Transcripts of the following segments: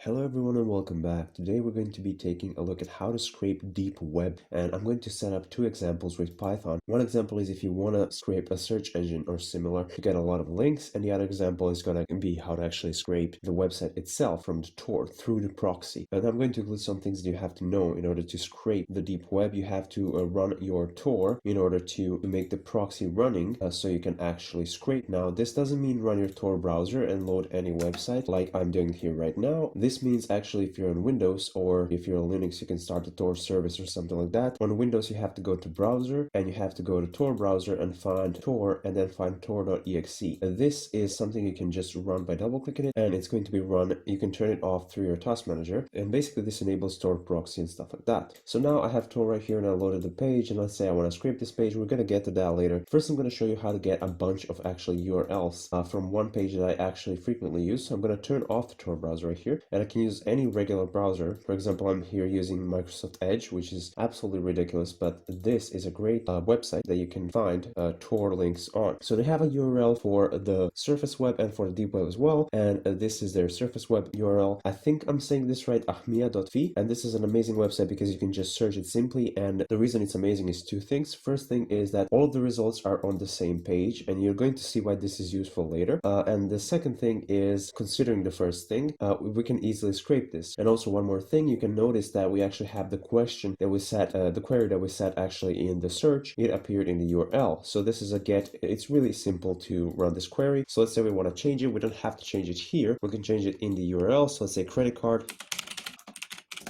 Hello everyone and welcome back. Today we're going to be taking a look at how to scrape deep web, and I'm going to set up two examples with Python. One example is if you want to scrape a search engine or similar to get a lot of links, and the other example is going to be how to actually scrape the website itself from the Tor through the proxy. And I'm going to include some things that you have to know in order to scrape the deep web. You have to run your Tor in order to make the proxy running so you can actually scrape. Now this doesn't mean run your Tor browser and load any website like I'm doing here right now. This means actually if you're on Windows or if you're on Linux, you can start a Tor service or something like that. On Windows, you have to go to browser and you have to go to Tor browser and find Tor and then find tor.exe. This is something you can just run by double clicking it, and it's going to be run. You can turn it off through your task manager, and basically this enables Tor proxy and stuff like that. So now I have Tor right here and I loaded the page, and let's say I want to scrape this page. We're going to get to that later. First, I'm going to show you how to get a bunch of actually URLs from one page that I actually frequently use. So I'm going to turn off the Tor browser right here, and I can use any regular browser. For example, I'm here using Microsoft Edge, which is absolutely ridiculous, but this is a great website that you can find Tor links on. So they have a URL for the surface web and for the deep web as well, and this is their surface web URL. I think I'm saying this right, AHMIA.fi, and this is an amazing website because you can just search it simply, and the reason it's amazing is two things. First thing is that all of the results are on the same page, and you're going to see why this is useful later. And the second thing is, considering the first thing, we can easily scrape this. And also one more thing, you can notice that we actually have the question that we set, the query that we set actually in the search, it appeared in the URL. So this is a get. It's really simple to run this query. So let's say we want to change it. We don't have to change it here. We can change it in the URL. So let's say credit card.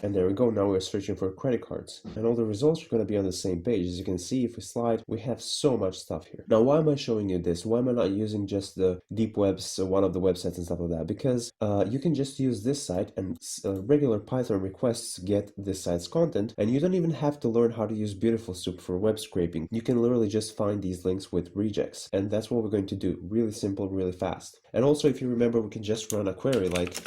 And there we go. Now we're searching for credit cards, and all the results are going to be on the same page. As you can see, if we slide, we have so much stuff here. Now, why am I showing you this? Why am I not using just the deep webs, one of the websites and stuff like that? Because you can just use this site, and regular Python requests get this site's content, and you don't even have to learn how to use Beautiful Soup for web scraping. You can literally just find these links with regex, and that's what we're going to do. Really simple, really fast. And also, if you remember, we can just run a query like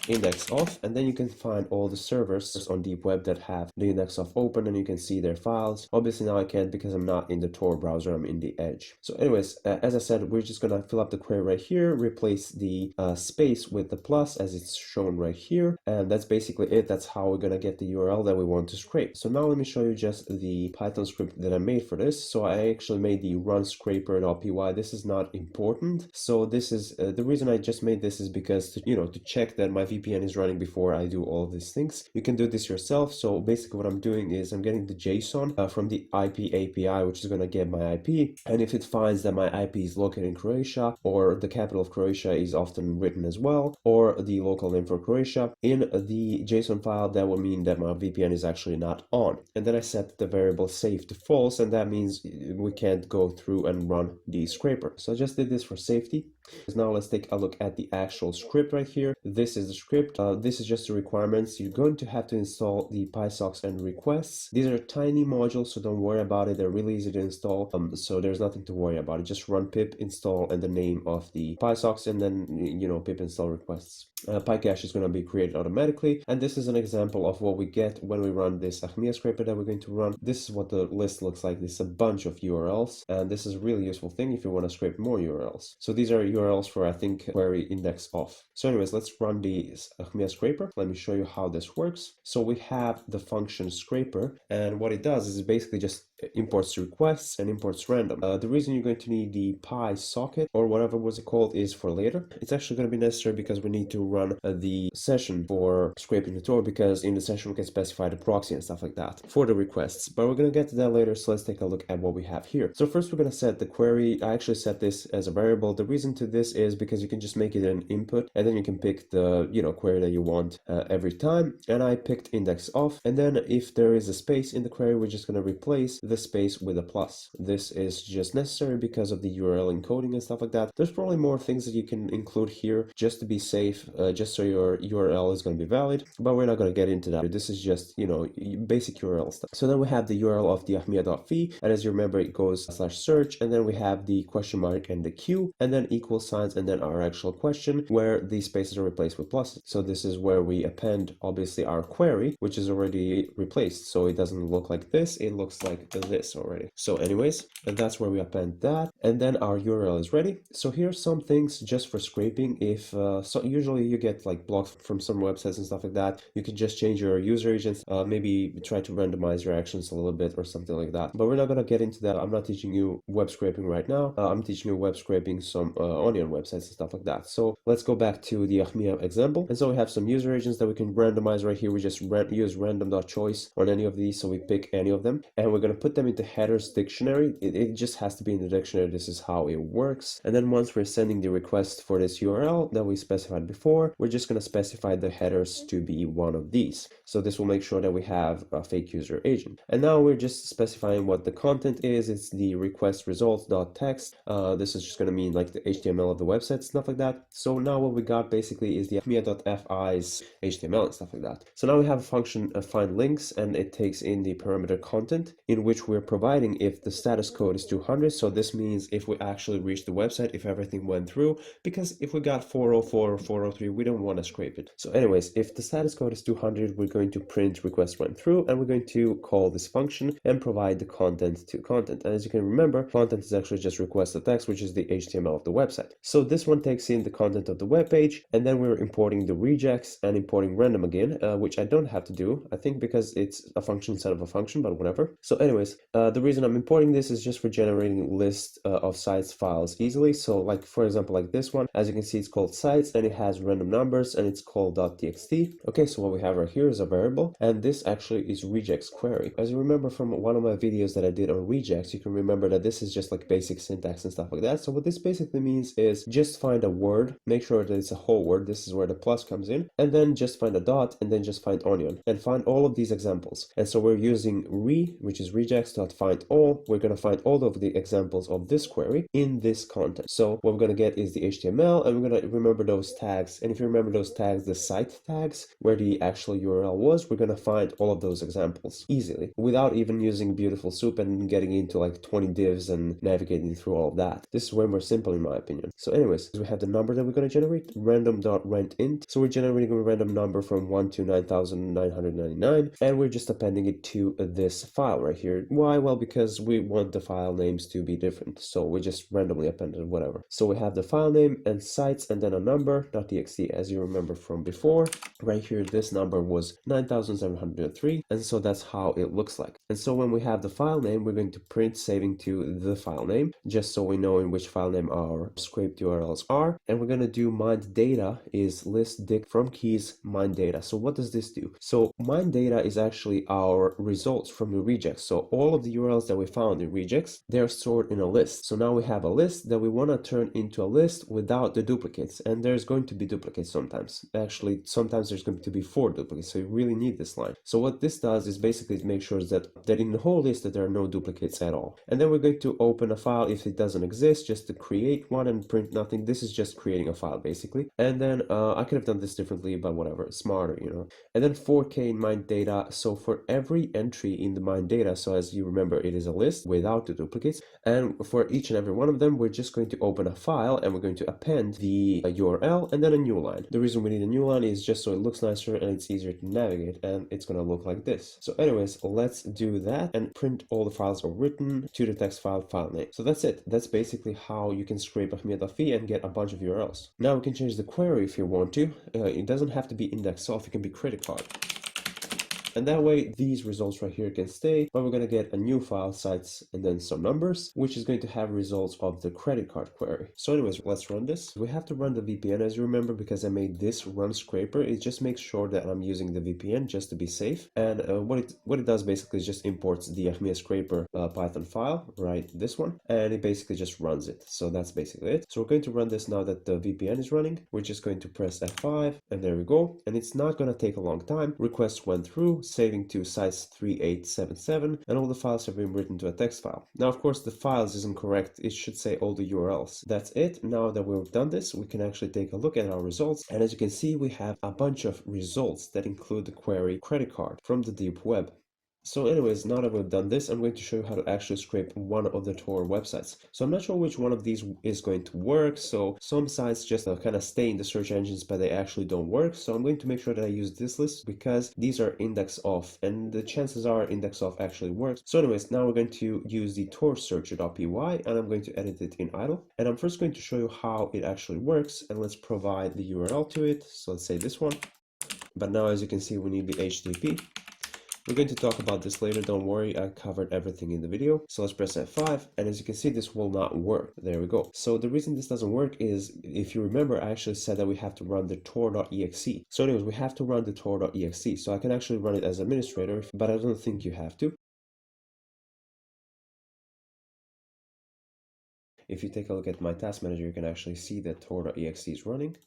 index off, and then you can find all the servers on deep web that have the index off open, and you can see their files. Obviously now I can't because I'm not in the Tor browser, I'm in the Edge. So anyways, as I said, we're just gonna fill up the query right here, replace the space with the plus as it's shown right here, and that's basically it. That's how we're gonna get the URL that we want to scrape. So now let me show you just the Python script that I made for this. So I actually made the run scraper.py. This is not important. So this is the reason I just made this is because to check that my VPN is running before I do all of these things. You can do this yourself. So basically what I'm doing is I'm getting the JSON from the IP API, which is going to get my IP. And if it finds that my IP is located in Croatia, or the capital of Croatia is often written as well, or the local name for Croatia in the JSON file, that will mean that my VPN is actually not on. And then I set the variable safe to false, and that means we can't go through and run the scraper. So I just did this for safety. Now let's take a look at the actual script right here. This is the script. This is just the requirements. You're going to have to install the PySocks and requests. These are tiny modules, so don't worry about it. They're really easy to install. So there's nothing to worry about. Just run pip install and the name of the PySocks, and then pip install requests. PyCache is going to be created automatically, and this is an example of what we get when we run this AHMIA scraper that we're going to run. This is what the list looks like. This is a bunch of URLs, and this is a really useful thing if you want to scrape more URLs. So these are URLs for, I think, query index off. So anyways, let's run the AHMIA scraper. Let me show you how this works. So we have the function scraper, and what it does is it basically just imports requests and imports random. The reason you're going to need the PySocket or whatever was it called is for later. It's actually going to be necessary because we need to run the session for scraping the Tor, because in the session we can specify the proxy and stuff like that for the requests, but we're going to get to that later. So let's take a look at what we have here. So first we're going to set the query. I actually set this as a variable. The reason to this is because you can just make it an input, and then you can pick the query that you want every time, and I picked index off, and then if there is a space in the query, we're just going to replace the space with a plus. This is just necessary because of the URL encoding and stuff like that. There's probably more things that you can include here just to be safe, just so your URL is going to be valid, but we're not going to get into that. This is just basic URL stuff. So then we have the URL of the ahmia.fi, and as you remember, it goes /search, and then we have the question mark and the Q, and then equal signs, and then our actual question where these spaces are replaced with pluses. So this is where we append obviously our query, which is already replaced. So it doesn't look like this, it looks like this already. So anyways, and that's where we append that, and then our URL is ready. So here's some things just for scraping. If so usually you get like blocks from some websites and stuff like that, you can just change your user agents, maybe try to randomize your actions a little bit or something like that, but we're not going to get into that. I'm not teaching you web scraping right now. I'm teaching you web scraping some onion websites and stuff like that. So let's go back to the AHMIA example. And so we have some user agents that we can randomize right here. We just use random.choice on any of these, so we pick any of them, and we're going to put them into headers dictionary. It just has to be in the dictionary. This is how it works. And then once we're sending the request for this URL that we specified before, we're just going to specify the headers to be one of these. So this will make sure that we have a fake user agent. And now we're just specifying what the content is. It's the request results.text. This is just going to mean like the HTML of the website, stuff like that. So now what we got basically is the AHMIA.fi's HTML and stuff like that. So now we have a function find links, and it takes in the parameter content, in which we're providing if the status code is 200. So this means if we actually reach the website, if everything went through, because if we got 404 or 403, we don't want to scrape it. So anyways, if the status code is 200, we're going to print request went through, and we're going to call this function and provide the content to content. And as you can remember, content is actually just request the text, which is the HTML of the website. So this one takes in the content of the web page, and then we're importing the rejects and importing random again, which I don't have to do, I think, because it's a function instead of a function, but whatever. So anyways, the reason I'm importing this is just for generating list of sites files easily. So like, for example, like this one, as you can see, it's called sites, and it has random numbers, and it's called .txt. Okay, so what we have right here is a variable, and this actually is regex query. As you remember from one of my videos that I did on regex, you can remember that this is just like basic syntax and stuff like that. So what this basically means is just find a word, make sure that it's a whole word. This is where the plus comes in, and then just find a dot, and then just find onion, and find all of these examples. And so we're using which is regex.find all. We're going to find all of the examples of this query in this content. So what we're going to get is the HTML, and we're going to remember those tags. And if you remember those tags, the site tags, where the actual URL was, we're going to find all of those examples easily without even using beautiful soup and getting into like 20 divs and navigating through all of that. This is way more simple in my opinion. So anyways, we have the number that we're going to generate, random.randint. So we're generating a random number from 1 to 9,999, and we're just appending it to this file right here. Why? Well, because we want the file names to be different, so we just randomly appended whatever. So we have the file name and sites, and then a number .txt. As you remember from before, right here this number was 9,703, and so that's how it looks like. And so when we have the file name, we're going to print saving to the file name, just so we know in which file name our scraped URLs are. And we're going to do mind data is list dict from keys mind data. So what does this do? So mind data is actually our results from the regex. So all of the URLs that we found in regex, they're stored in a list. So now we have a list that we want to turn into a list without the duplicates, and there's going to be duplicates sometimes. Actually, sometimes there's going to be 4 duplicates, so you really need this line. So what this does is basically make sure that in the whole list that there are no duplicates at all. And then we're going to open a file if it doesn't exist, just to create one and print nothing. This is just creating a file basically. And then I could have done this differently, but whatever, it's smarter, you know. And then 4K in mind data. So for every entry in the mind data, so as you remember, it is a list without the duplicates, and for each and every one of them, we're just going to open a file, and we're going to append the URL and then a new line. The reason we need a new line is just so it looks nicer and it's easier to navigate, and it's going to look like this. So anyways, let's do that and print all the files are written to the text file name. So that's it. That's basically how you can scrape AHMIA.fi and get a bunch of URLs. Now we can change the query if you want to. It doesn't have to be index self, it can be credit card. And that way these results right here can stay, but we're going to get a new file, sites, and then some numbers, which is going to have results of the credit card query. So anyways, let's run this. We have to run the VPN, as you remember, because I made this run scraper. It just makes sure that I'm using the VPN just to be safe. And what it does basically is just imports the AHMIA scraper Python file, right, this one, and it basically just runs it. So that's basically it. So we're going to run this now that the VPN is running. We're just going to press F5, and there we go. And it's not going to take a long time. Request went through, saving to size 3877, and all the files have been written to a text file. Now, of course, the files isn't correct. It should say all the URLs. That's it. Now that we've done this, we can actually take a look at our results. And as you can see, we have a bunch of results that include the query credit card from the deep web. So anyways, now that we've done this, I'm going to show you how to actually scrape one of the Tor websites. So I'm not sure which one of these is going to work. So some sites just kind of stay in the search engines, but they actually don't work. So I'm going to make sure that I use this list because these are index off and the chances are index off actually works. So anyways, now we're going to use the Tor searcher.py and I'm going to edit it in idle. And I'm first going to show you how it actually works, and let's provide the URL to it. So let's say this one. But now as you can see, we need the HTTP. We're going to talk about this later, don't worry, I covered everything in the video. So let's press F5, and as you can see, this will not work. There we go. So the reason this doesn't work is, if you remember, I actually said that we have to run the tor.exe. So anyways, we have to run the tor.exe. So I can actually run it as administrator, but I don't think you have to. If you take a look at my task manager, you can actually see that tor.exe is running.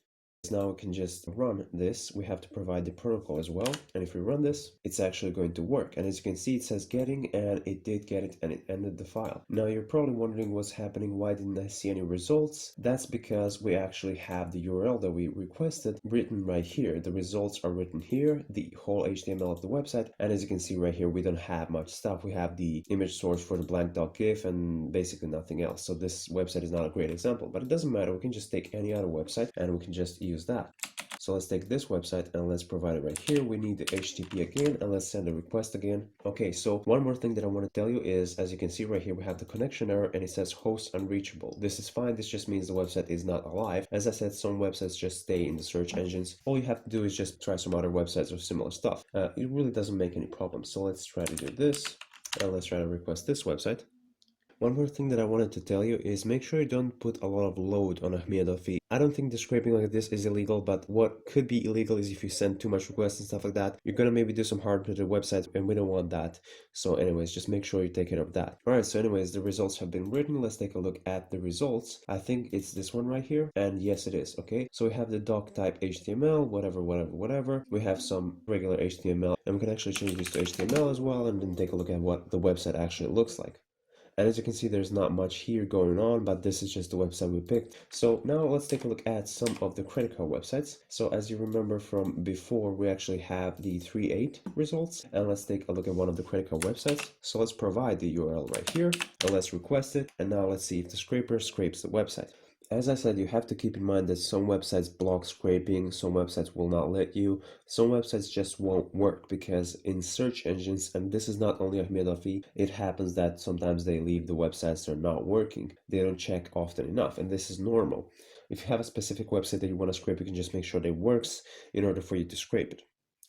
Now we can just run this. We have to provide the protocol as well, and if we run this, it's actually going to work. And as you can see, it says getting, and it did get it, and it ended the file. Now you're probably wondering what's happening, why didn't I see any results? That's because we actually have the URL that we requested written right here. The results are written here, the whole HTML of the website, and as you can see right here, we don't have much stuff. We have the image source for the blank.gif and basically nothing else. So this website is not a great example, but it doesn't matter. We can just take any other website and we can just use that. So let's take this website and let's provide it right here. We need the HTTP again, and let's send a request again. Okay, so one more thing that I want to tell you is, as you can see right here, we have the connection error and it says host unreachable. This is fine. This just means the website is not alive. As I said, some websites just stay in the search engines. All you have to do is just try some other websites or similar stuff. It really doesn't make any problems. So let's try to do this, and let's try to request this website. One more thing that I wanted to tell you is make sure you don't put a lot of load on AHMIA.fi. I don't think the scraping like this is illegal, but what could be illegal is if you send too much requests and stuff like that. You're gonna maybe do some harm to the website, and we don't want that. So anyways, just make sure you take care of that. Alright, so anyways, the results have been written. Let's take a look at the results. I think it's this one right here, and yes it is. Okay, so we have the doc type HTML, whatever. We have some regular HTML, and we can actually change this to HTML as well, and then take a look at what the website actually looks like. And as you can see, there's not much here going on, but this is just the website we picked. So now let's take a look at some of the credit card websites. So as you remember from before, we actually have the 3.8 results, and let's take a look at one of the credit card websites. So let's provide the URL right here, and let's request it. And now let's see if the scraper scrapes the website. As I said, you have to keep in mind that some websites block scraping, some websites will not let you, some websites just won't work because in search engines, and this is not only AHMIA.fi, it happens that sometimes they leave the websites that are not working. They don't check often enough, and this is normal. If you have a specific website that you want to scrape, you can just make sure that it works in order for you to scrape it.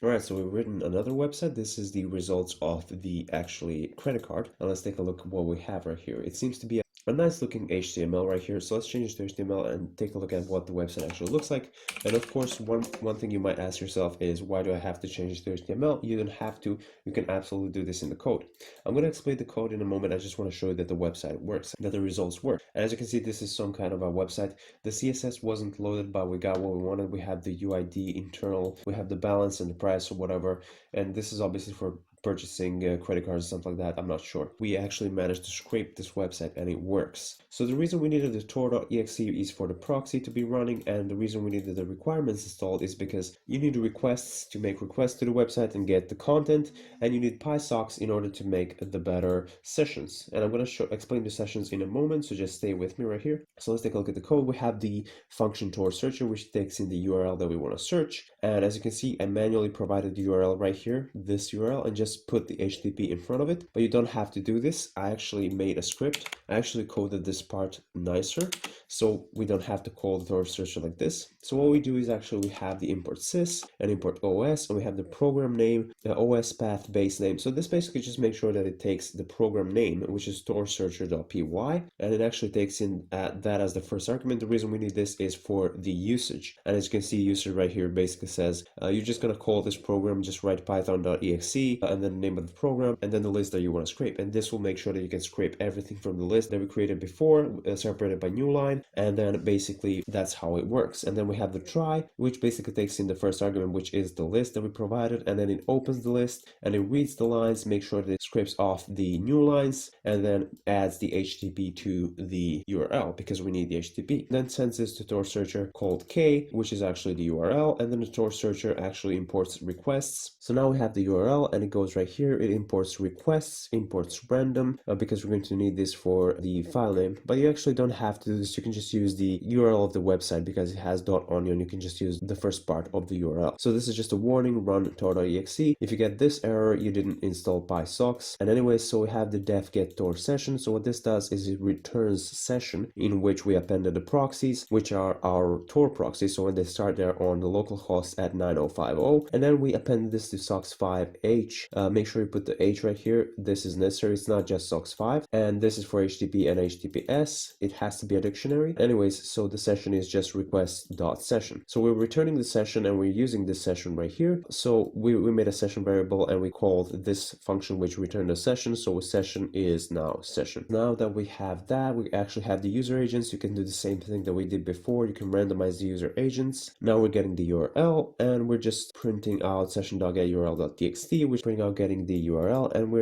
Alright, so we've written another website. This is the results of the actually credit card. And let's take a look at what we have right here. It seems to be a nice looking HTML right here. So let's change it to HTML and take a look at what the website actually looks like. And of course, one thing you might ask yourself is, why do I have to change it to HTML? You don't have to. You can absolutely do this in the code. I'm going to explain the code in a moment. I just want to show you that the website works, that the results work. And as you can see, this is some kind of a website. The CSS wasn't loaded, but we got what we wanted. We have the UID internal, we have the balance and the price or whatever. And this is obviously for purchasing credit cards and stuff like that. I'm not sure. We actually managed to scrape this website and it works. So the reason we needed the tor.exe is for the proxy to be running, and the reason we needed the requirements installed is because you need requests to make requests to the website and get the content, and you need PySocks in order to make the better sessions. And I'm going to explain the sessions in a moment, so just stay with me right here. So let's take a look at the code. We have the function Tor searcher, which takes in the URL that we want to search. And as you can see, I manually provided the URL right here, this URL, and just put the HTTP in front of it. But you don't have to do this. I actually made a script. I actually coded this part nicer, so we don't have to call the Tor searcher like this. So what we do is actually we have the import sys and import OS, and we have the program name, the OS path base name. So this basically just makes sure that it takes the program name, which is torsearcher.py, and it actually takes in that as the first argument. The reason we need this is for the usage. And as you can see, usage right here basically says you're just going to call this program, just write python.exe and then the name of the program and then the list that you want to scrape. And this will make sure that you can scrape everything from the list that we created before, separated by new line. And then basically that's how it works. And then we have the try, which basically takes in the first argument, which is the list that we provided, and then it opens the list and it reads the lines, make sure that it scrapes off the new lines, and then adds the HTTP to the URL because we need the HTTP. Then sends this to Tor searcher called K, which is actually the URL, and then the Tor searcher actually imports requests. So now we have the URL and it goes files right here, it imports requests, imports random, because we're going to need this for the file name. But you actually don't have to do this. You can just use the URL of the website because it has .onion. You can just use the first part of the URL. So this is just a warning, run tor.exe. If you get this error, you didn't install PySox. And anyway, so we have the def get tor session. So what this does is it returns session in which we appended the proxies, which are our Tor proxies. So when they start there on the local host at 9050, and then we append this to SOX5H. Make sure you put the H right here. This is necessary. It's not just SOX5. And this is for HTTP and HTTPS. It has to be a dictionary. Anyways, so the session is just request.session. So we're returning the session and we're using this session right here. So we made a session variable and we called this function which returned a session. So session is now session. Now that we have that, we actually have the user agents. You can do the same thing that we did before. You can randomize the user agents. Now we're getting the URL and we're just printing out session.getURL.txt, which bring out getting the URL, and we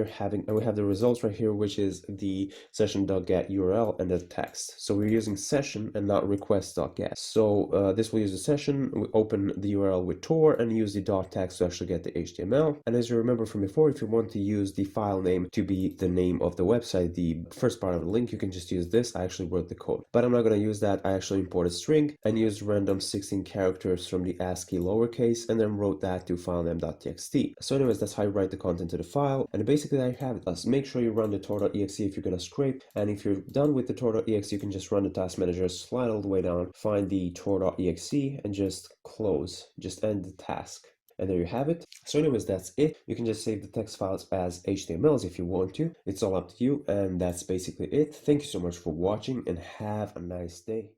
have the results right here, which is the session.getURL and the text. So we're using session and not request.get. So this will use the session. We open the URL with Tor and use the .text to actually get the HTML. And as you remember from before, if you want to use the file name to be the name of the website, the first part of the link, you can just use this. I actually wrote the code, but I'm not going to use that. I actually imported string and used random 16 characters from the ASCII lowercase and then wrote that to filename.txt. So anyways, that's how you write the content to the file. And basically I have it. Let's make sure you run the tor.exe if you're going to scrape. And if you're done with the tor.exe, you can just run the task manager, slide all the way down, find the tor.exe and just close, just end the task. And there you have it. So anyways, that's it. You can just save the text files as HTMLs if you want to. It's all up to you. And that's basically it. Thank you so much for watching and have a nice day.